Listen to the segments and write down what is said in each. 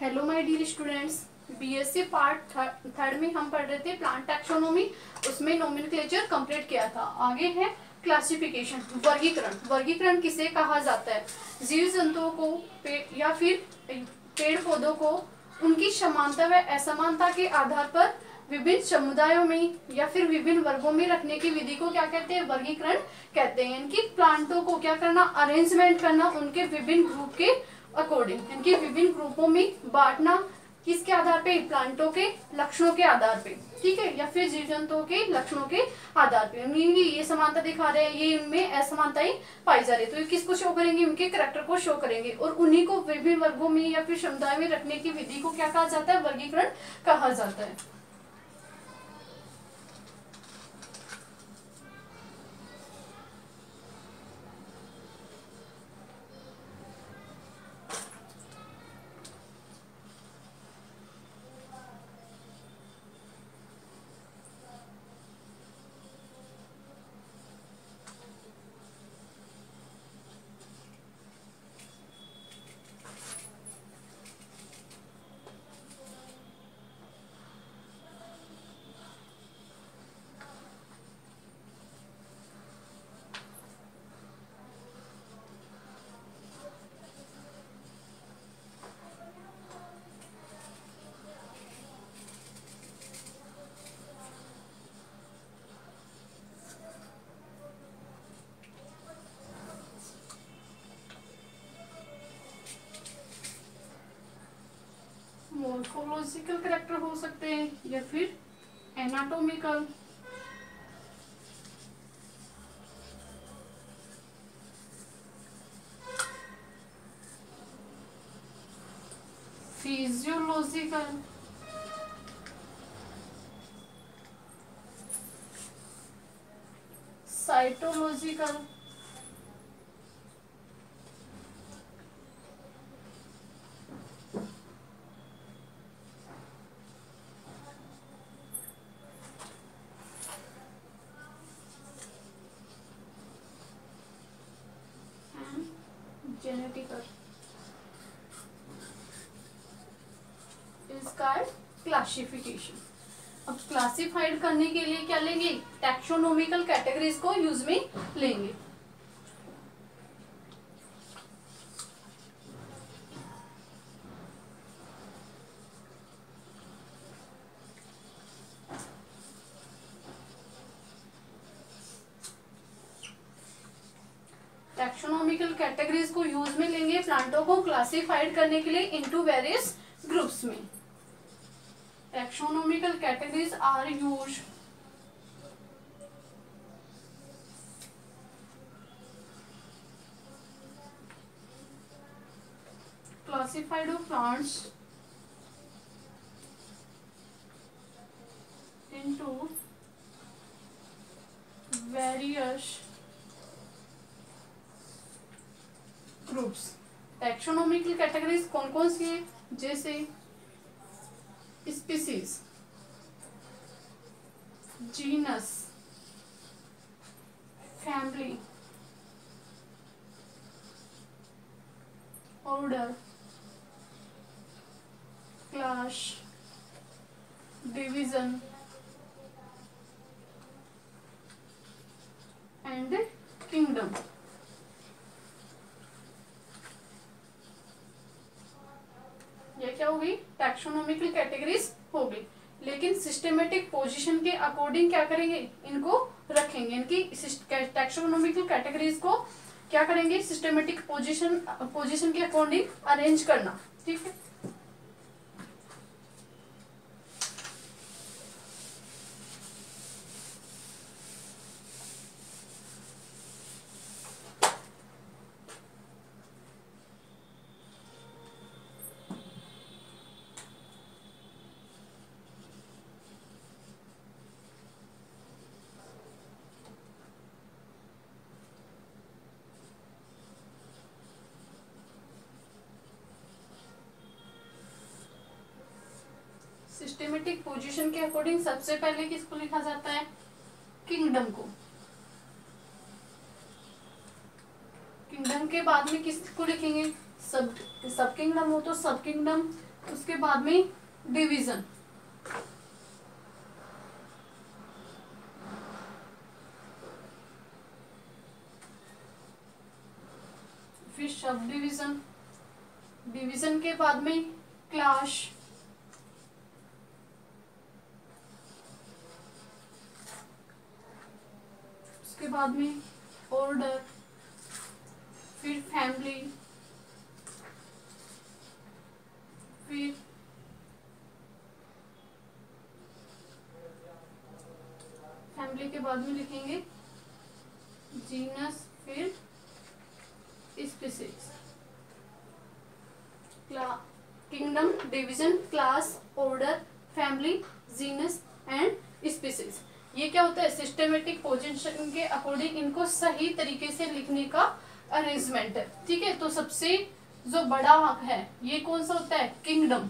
Hello my dear students, BSc part third में हम पढ़ रहे थे प्लांट टैक्सोनॉमी। उसमें नोमेनक्लेचर कंप्लीट किया था। आगे है क्लासिफिकेशन, वर्गीकरण। वर्गीकरण किसे कहा जाता है? जीव जंतुओं को या फिर पेड़ पौधों को उनकी समानता व असमानता के आधार पर विभिन्न समुदायों में या फिर विभिन्न वर्गों में रखने की विधि को क्या कहते हैं? वर्गीकरण कहते हैं। इनकी प्लांटों को क्या करना? अरेंजमेंट करना, उनके विभिन्न ग्रुप के अकॉर्डिंग, इनके विभिन्न ग्रुपों में बांटना। किसके आधार पे? प्लांटों के लक्षणों के आधार पे, ठीक है, या फिर जीव जंतुओं के लक्षणों के आधार पे। ये समानता दिखा रहे हैं, ये इनमें असमानताएं पाई जा रही है, तो ये किसको शो करेंगे? उनके करैक्टर को शो करेंगे। और उन्हीं को विभिन्न वर्गों में या फिर समुदाय में रखने की विधि को क्या कहा जाता है? वर्गीकरण कहा जाता है। मॉर्फोलॉजिकल करैक्टर हो सकते हैं या फिर एनाटॉमिकल, फिजियोलॉजिकल, साइटोलॉजिकल, जेनेटिकल। इसका क्लासिफिकेशन। अब क्लासिफाइड करने के लिए क्या लेंगे? टैक्सोनॉमिकल कैटेगरीज को यूज में लेंगे। टैक्सोनॉमिकल कैटेगरीज को यूज में लेंगे प्लांटों को क्लासिफाइड करने के लिए इनटू वेरियस ग्रुप्स में। Taxonomical categories are used classified of plants into various groups. Taxonomical categories कौन कौन सी है? जैसे species, genus, family, order, class, division and kingdom. ये क्या होगी? टैक्सोनॉमिकल कैटेगरीज होगी। लेकिन सिस्टमेटिक पोजीशन के अकॉर्डिंग क्या करेंगे? इनको रखेंगे। इनकी टैक्सोनॉमिकल कैटेगरीज को क्या करेंगे? सिस्टमेटिक पोजीशन के अकॉर्डिंग अरेंज करना, ठीक है। सिस्टमेटिक पोजीशन के अकॉर्डिंग सबसे पहले किसको लिखा जाता है? किंगडम को। किंगडम के बाद में किसको लिखेंगे? सब किंगडम हो तो सब किंगडम, उसके बाद में डिवीजन, फिर सब डिवीजन, डिवीजन के बाद में क्लास, उसके बाद में ऑर्डर, फिर फैमिली, फिर फैमिली के बाद में लिखेंगे जीनस, फिर species, kingdom, division, class, order, family, genus and species. ये क्या होता है, सिस्टेमेटिक पोजीशन के अकॉर्डिंग इनको सही तरीके से लिखने का अरेंजमेंट है। ठीक है, तो सबसे जो बड़ा है ये कौन सा होता है, किंगडम,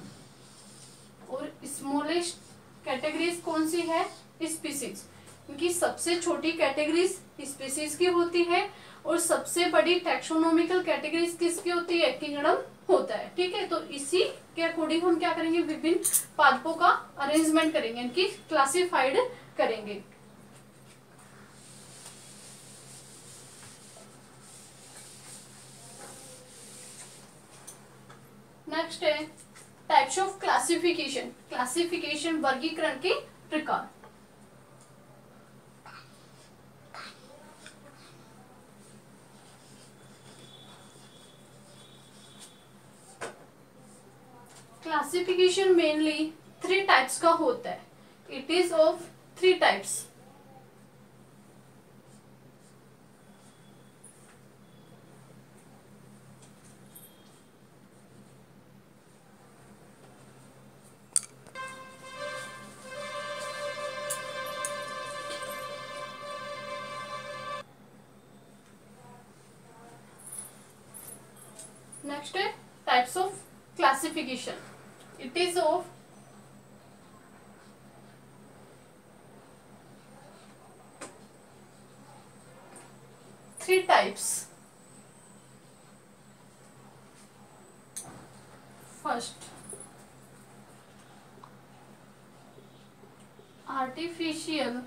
और स्मॉलेस्ट कैटेगरीज कौन सी है, स्पीसीज। इनकी सबसे छोटी कैटेगरीज स्पीसीज की होती है और सबसे बड़ी टैक्सोनॉमिकल कैटेगरीज किसकी होती है, किंगडम होता है। ठीक है, तो इसी के अकॉर्डिंग हम क्या करेंगे, विभिन्न पादपों का अरेंजमेंट करेंगे, इनकी क्लासिफाइड करेंगे। नेक्स्ट है टाइप्स ऑफ क्लासिफिकेशन, क्लासिफिकेशन वर्गीकरण के प्रकार। क्लासिफिकेशन मेनली 3 टाइप्स का होता है, it is of 3 types. Next है types of classification, it is of 3 types. First, artificial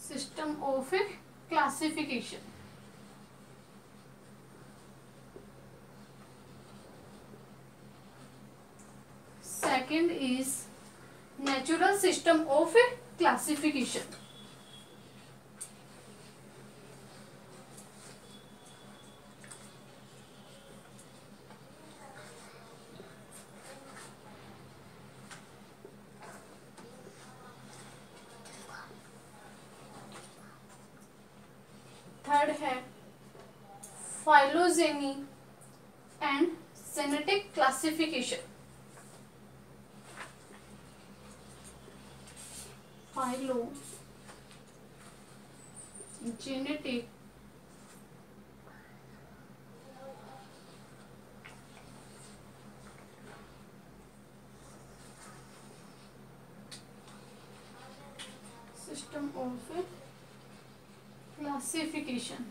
system of classification, second is natural system of classification, third है phylogeny and genetic classification, phylogenetic system of classification.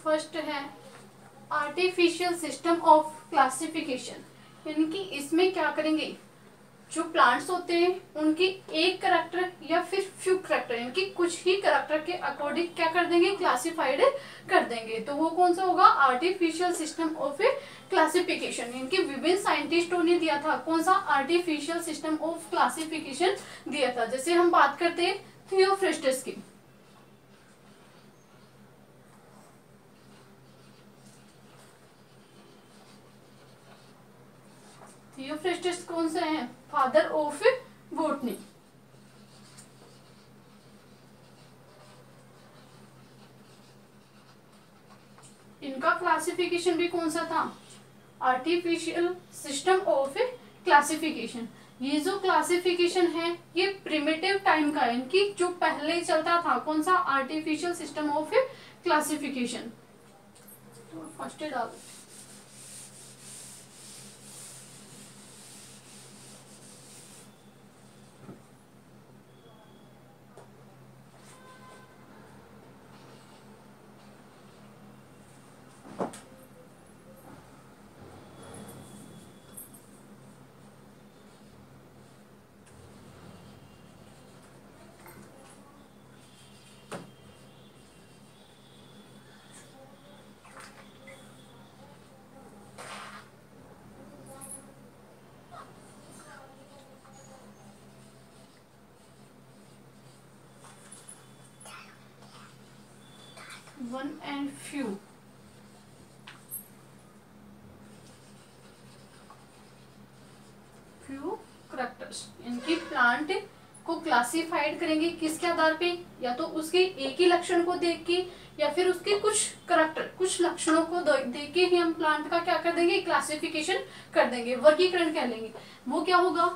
First है artificial system of classification, यानी कि इसमें क्या करेंगे, जो plants होते हैं उनकी एक करैक्टर या फिर फ्यू करैक्टर, यानी कि कुछ ही करैक्टर के अकॉर्डिंग क्या कर देंगे, क्लासिफाइड कर देंगे। तो वो कौन सा होगा, आर्टिफिशियल सिस्टम ऑफ क्लासिफिकेशन। इनके विभिन्न साइंटिस्टों ने दिया था, कौन सा, आर्टिफिशियल सिस्टम ऑफ क्लासिफिकेशन दिया था। जैसे हम बात करते हैं थियोफ्रास्टस की, थियोफ्रास्टस कौन सा है, फादर ऑफ बॉटनी। इनका क्लासिफिकेशन भी कौन सा था, आर्टिफिशियल सिस्टम ऑफ क्लासिफिकेशन। ये जो क्लासिफिकेशन है ये प्रिमिटिव टाइम का है, इनकी जो पहले चलता था, कौन सा, आर्टिफिशियल सिस्टम ऑफ क्लासिफिकेशन। तो फर्स्ट डाल वन एंड फ्यू करेक्टर्स, इनकी प्लांट को क्लासिफाइड करेंगे किसके आधार पे, या तो उसके एक ही लक्षण को देख के या फिर उसके कुछ करेक्टर कुछ लक्षणों को देख के ही हम प्लांट का क्या कर देंगे, क्लासिफिकेशन कर देंगे, वर्गीकरण कह लेंगे। वो क्या होगा,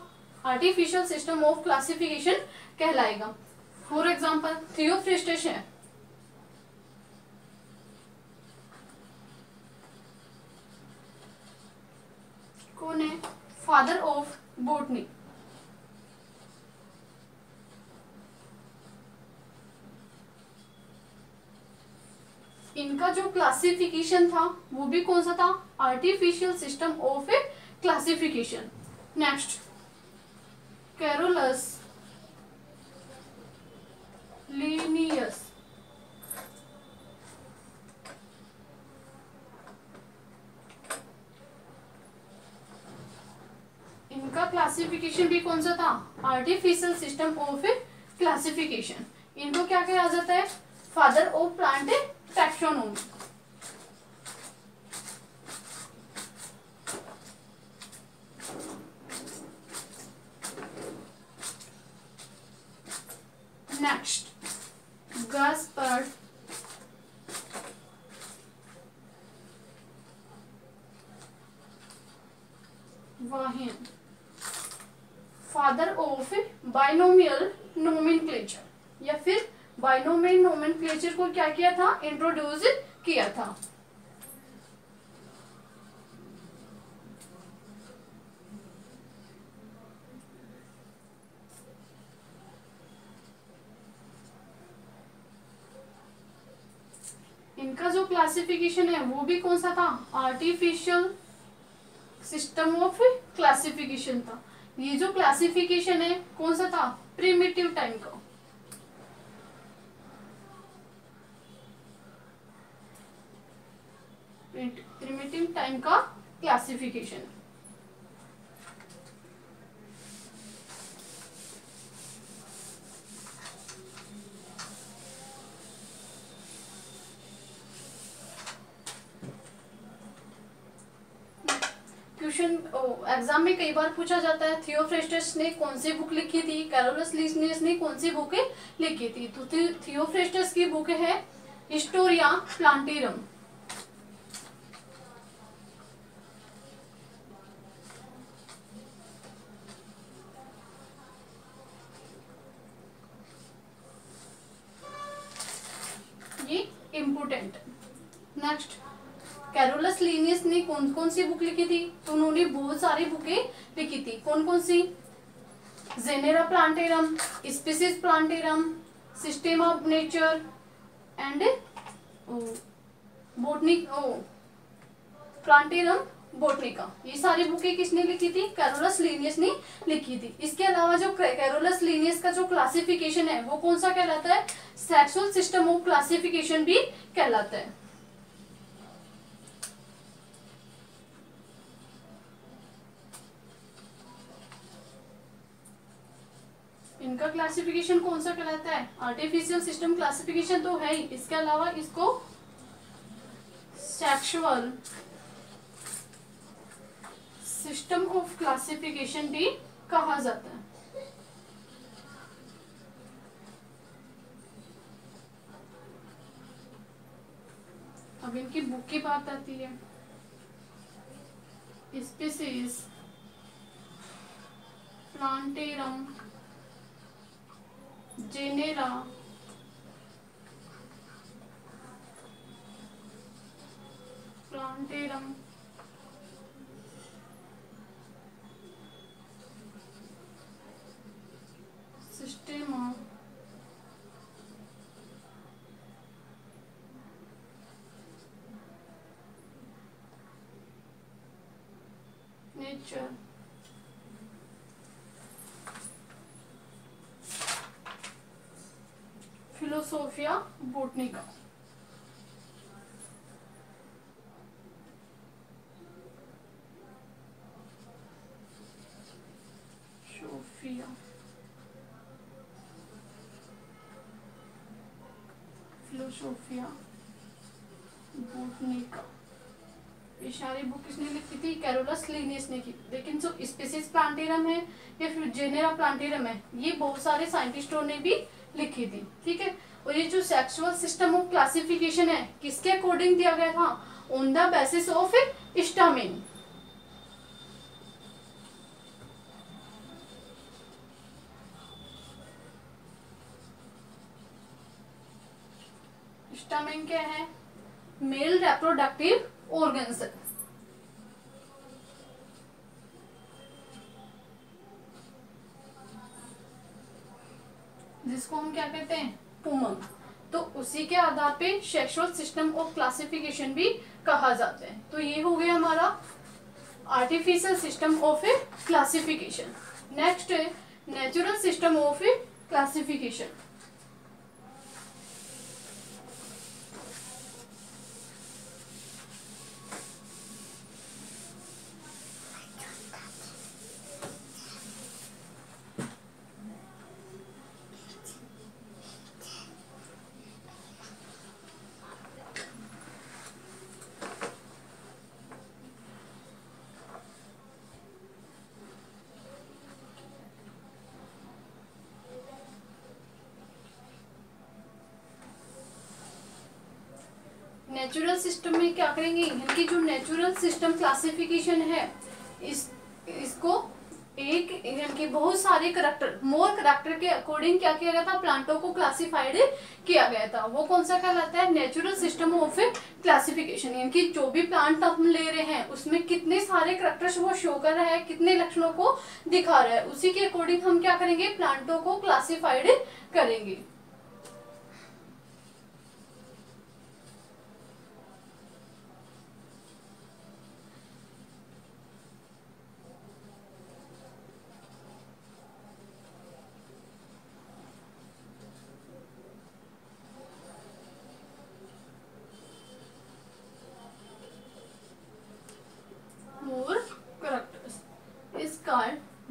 आर्टिफिशियल सिस्टम ऑफ क्लासिफिकेशन कहलाएगा। फॉर एग्जाम्पल थियोफ्रिस्टस है, कौन है, फादर ऑफ बॉटनी। इनका जो क्लासिफिकेशन था वो भी कौन सा था, artificial system of classification. Next Carolus Linnaeus, इनका क्लासिफिकेशन भी कौन सा था, आर्टिफिशियल सिस्टम ऑफ क्लासिफिकेशन। इनको क्या कहा जाता है, father of plant taxonomy. Next Gaspard Bauhin, father of binomial nomenclature, या फिर बाइनोमियल नोमेनक्लेचर को क्या किया था, इंट्रोड्यूस किया था। इनका जो क्लासिफिकेशन है वो भी कौन सा था, आर्टिफिशियल सिस्टम ऑफ क्लासिफिकेशन था। ये जो क्लासिफिकेशन है कौन सा था, प्रिमिटिव टाइम का। प्रिमिटिव टाइम का क्लासिफिकेशन। क्वेश्चन एग्जाम में कई बार पूछा जाता है, थियोफ्रेस्टस ने कौन सी बुक लिखी थी, कैरोलस लीनियस ने कौन सी बुक लिखी थी। तो थियोफ्रेस्टस की बुक है हिस्टोरिया प्लांटेरम। ये इम्पोर्टेंट। नेक्स्ट कैरोलस लीनियस ने कौन कौन सी बुक लिखी थी, तो उन्होंने बहुत सारी बुकें लिखी थी। कौन कौन सी, genera plantarum, species plantarum, system of nature and botanic plantarum botanica. ये सारी बुकें किसने लिखी थी, कैरोलस लीनियस ने लिखी थी। इसके अलावा जो कैरोलस लीनियस का जो क्लासिफिकेशन है वो कौन सा कहलाता है, सेक्सुअल सिस्टम ऑफ क्लासिफिकेशन भी कहलाता है। इनका क्लासिफिकेशन कौन सा कहलाता है, आर्टिफिशियल सिस्टम क्लासिफिकेशन तो है ही, इसके अलावा इसको सेक्सुअल सिस्टम ऑफ क्लासिफिकेशन भी कहा जाता है। अब इनकी बुक की बात आती है, species plantarum, genera, plantarum, systema, nature, philosophia botanica. Sophia philosophia botany का, ये सारी बुक किसने लिखी थी? कैरोलस लिनियस ने की। लेकिन जो स्पीसीज प्लांटेरम है या फिर जेनेरा प्लांटेरम है, ये बहुत सारे साइंटिस्टों ने भी लिखी थी, ठीक है। और ये जो सेक्सुअल सिस्टम ऑफ क्लासिफिकेशन है, किसके अकॉर्डिंग दिया गया था? On the basis of stamen. Stamen क्या है? मेल रिप्रोडक्टिव ऑर्गन्स, जिसको हम क्या कहते हैं? पुमन। तो उसी के आधार पे सेक्सुअल सिस्टम ऑफ क्लासिफिकेशन भी कहा जाता है। तो ये हो गया हमारा artificial system of classification. Next है natural system of classification. Natural system में क्या करेंगे? इनकी जो नेचुरल सिस्टम क्लासिफिकेशन है, इसको एक इनके बहुत सारे करैक्टर, मोर करैक्टर के अकॉर्डिंग क्या किया गया था? प्लांटों को क्लासिफाइड किया गया था। वो कौन सा कहलाता है? Natural system of classification. इनकी जो भी प्लांट हम ले रहे हैं उसमें कितने सारे करैक्टर्स वो शो कर रहा है, कितने लक्षणों को दिखा रहा है, उसी के अकॉर्डिंग हम क्या करेंगे? प्लांटों को क्लासिफाइड करेंगे।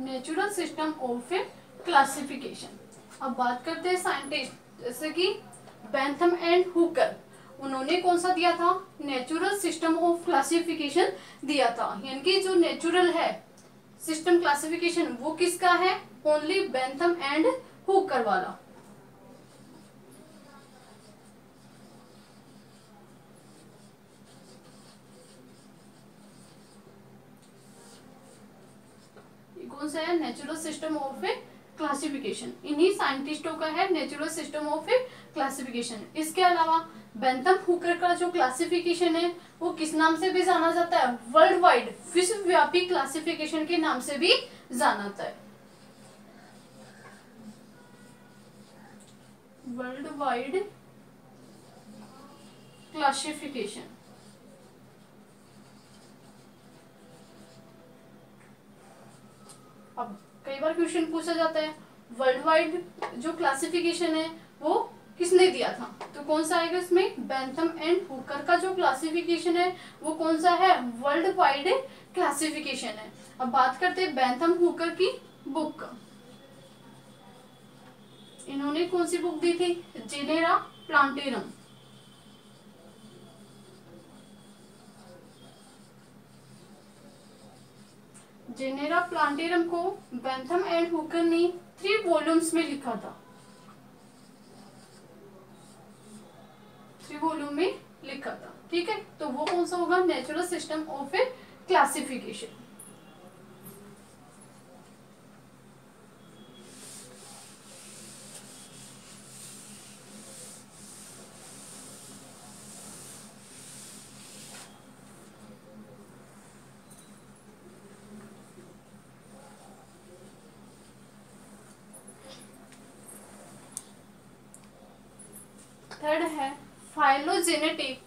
Natural system of classification. अब बात करते हैं साइंटिस्ट, जैसे कि बेंथम एंड हुकर, उन्होंने कौन सा दिया था? नेचुरल सिस्टम ऑफ क्लासिफिकेशन दिया था। यानी कि जो नेचुरल है सिस्टम क्लासिफिकेशन वो किसका है? ओनली बेंथम एंड हुकर वाला। कौन सा है? नेचुरल सिस्टम ऑफ क्लासिफिकेशन, इन्हीं साइंटिस्टों का है नेचुरल सिस्टम ऑफ क्लासिफिकेशन। इसके अलावा बेंथम हुकर का जो क्लासिफिकेशन है वो किस नाम से भी जाना जाता है? वर्ल्ड वाइड, विश्वव्यापी क्लासिफिकेशन के नाम से भी जाना जाता है। World wide classification. अब कई बार क्वेश्चन पूछा जाता है वर्ल्ड वाइड जो क्लासिफिकेशन है वो किसने दिया था? तो कौन सा आएगा इसमें? बेंथम एंड हुकर का जो क्लासिफिकेशन है वो कौन सा है? वर्ल्ड वाइड क्लासिफिकेशन है। अब बात करते हैं बेंथम हुकर की बुक। इन्होंने कौन सी बुक दी थी? Genera plantarum. जेनेरा प्लांटेरम को बेंथम एंड हुकर ने 3 वॉल्यूम्स में लिखा था। 3 वॉल्यूम में लिखा था, ठीक है। तो वो कौन सा होगा? Natural system of classification. Third है phylogenetic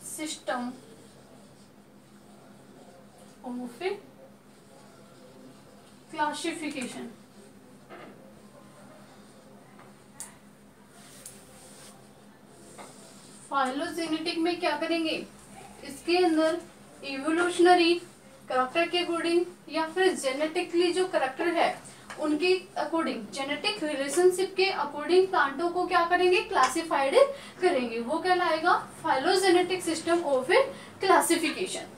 system of classification. Phylogenetic में क्या करेंगे? इसके अंदर इवोल्यूशनरी करैक्टर के अकॉर्डिंग या फिर जेनेटिकली जो करैक्टर है उनके अकॉर्डिंग, जेनेटिक रिलेशनशिप के अकॉर्डिंग प्लांटों को क्या करेंगे, क्लासिफाइड करेंगे, वो कहलाएगा phylogenetic system of classification.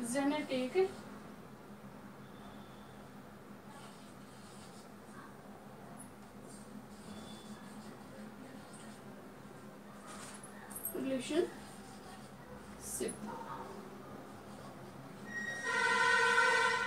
Genetic relationship,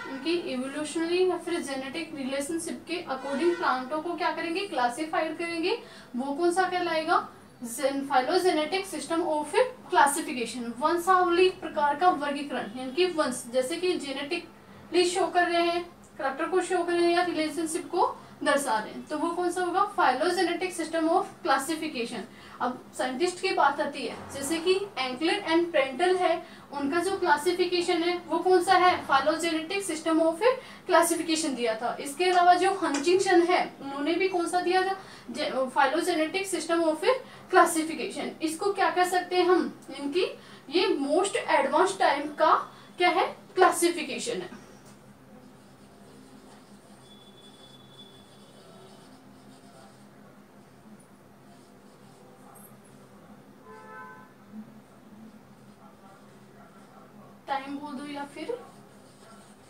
उनकी इवोल्यूशनरी या फिर जेनेटिक रिलेशनशिप के अकॉर्डिंग प्लांटों को क्या करेंगे, क्लासिफाइड करेंगे, वो कौन सा कहलाएगा, फाइलोजेनेटिक सिस्टम ऑफ क्लासिफिकेशन। वंशावली प्रकार का वर्गीकरण, यानी कि वंश, जैसे कि जेनेटिकली शो कर रहे हैं, करैक्टर को शो कर रहे हैं या रिलेशनशिप को दर्शा रहे हैं, तो वो कौन सा होगा, फाइलोजेनेटिक सिस्टम ऑफ क्लासिफिकेशन। अब साइंटिस्ट की बात आती है, जैसे कि एंकलर एंड प्रेंटल है, उनका जो क्लासिफिकेशन है वो कौन सा है, फाइलोजेनेटिक सिस्टम ऑफ क्लासिफिकेशन दिया था। इसके अलावा जो हंचिंगसन है, उन्होंने भी कौन सा दिया था, फाइलोजेनेटिक सिस्टम ऑफ क्लासिफिकेशन। इसको क्या कह सकते हैं हम, इनकी ये मोस्ट एडवांस टाइप का क्या है, क्लासिफिकेशन है। टाइम बोल दो या फिर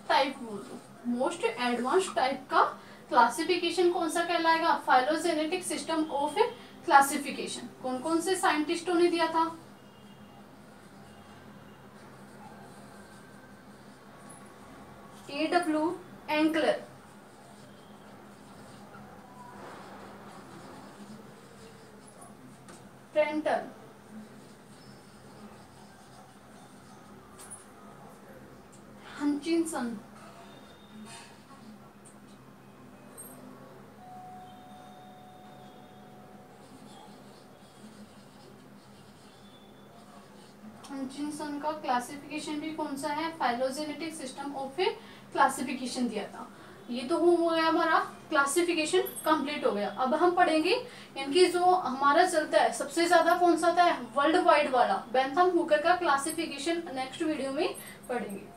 टाइप बोल दो, मोस्ट एडवांस टाइप का क्लासिफिकेशन कौन सा कहलाएगा, फाइलोजेनेटिक सिस्टम ऑफ क्लासिफिकेशन। कौन कौन से साइंटिस्टों ने दिया था, A.W. एंकलर, प्रेंटल, हंचिंसन, हंचिंसन का क्लासिफिकेशन भी कौन सा है, फाइलोजेनेटिक सिस्टम ऑफ क्लासिफिकेशन दिया था। ये तो हो गया हमारा क्लासिफिकेशन कंप्लीट हो गया। अब हम पढ़ेंगे इनकी जो हमारा चलता है सबसे ज्यादा कौन सा था, वर्ल्ड वाइड वाला बेंथम हुकर का क्लासिफिकेशन नेक्स्ट वीडियो में पढ़ेंगे।